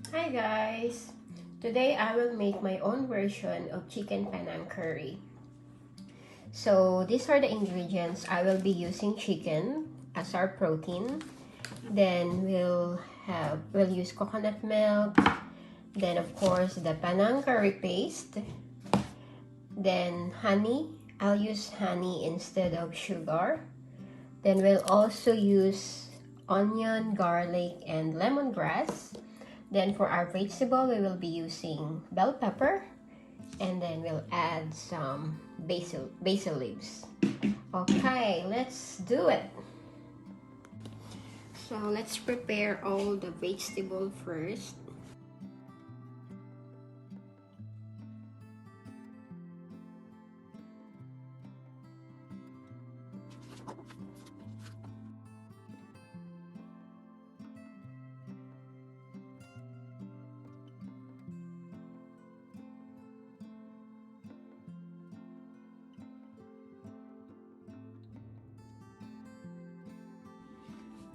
Hi guys! Today I will make my own version of chicken Panang Curry. So these are the ingredients. I will be using chicken as our protein. Then we'll use coconut milk. Then of course the Panang Curry paste. Then honey. I'll use honey instead of sugar. Then we'll also use onion, garlic, and lemongrass. Then for our vegetable, we will be using bell pepper, and then we'll add some basil leaves. Okay, let's do it. So let's prepare all the vegetable first.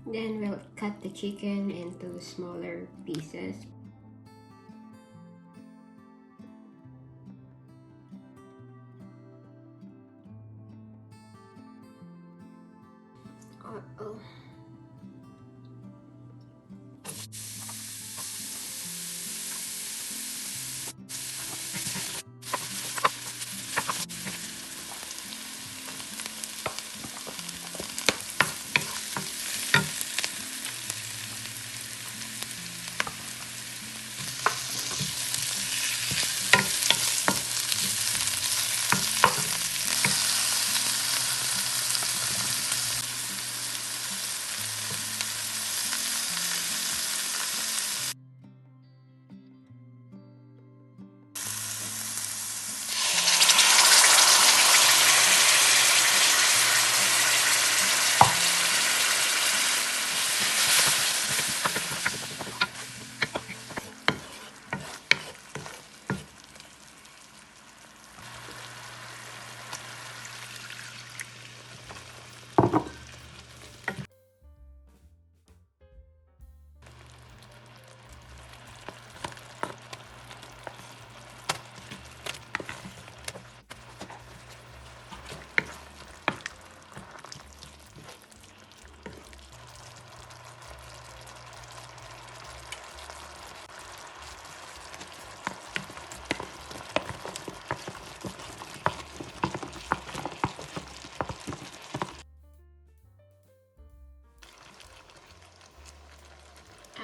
Then we'll cut the chicken into smaller pieces. Uh-oh.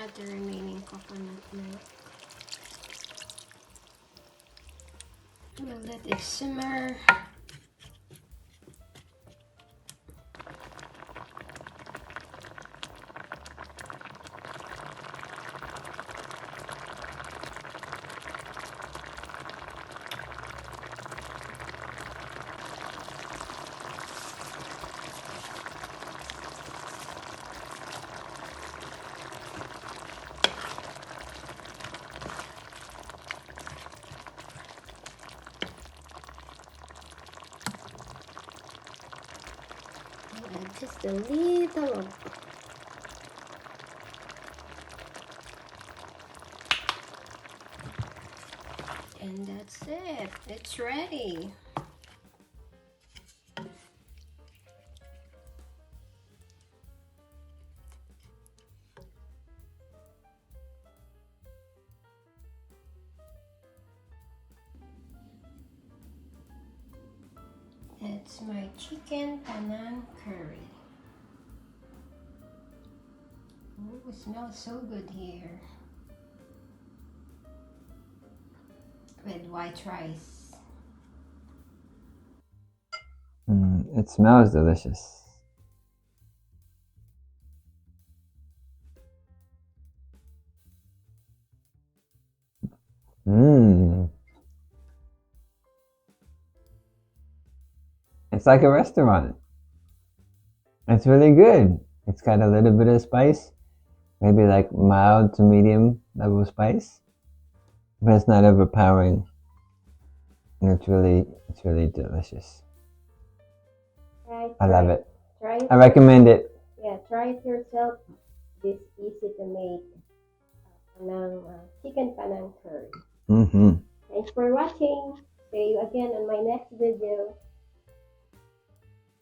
Add the remaining coconut milk. We'll let it simmer. Just a little. And that's it. It's ready. That's my chicken Panang Curry. Ooh, it smells so good here. With white rice. It smells delicious. It's like a restaurant. It's really good. It's got a little bit of spice, maybe like mild to medium level spice, but it's not overpowering. And it's really delicious. I love it. Try it. I recommend it. Yeah, try it yourself. This easy to make Panang chicken Panang Curry. Mm-hmm. Thanks for watching. See you again on my next video.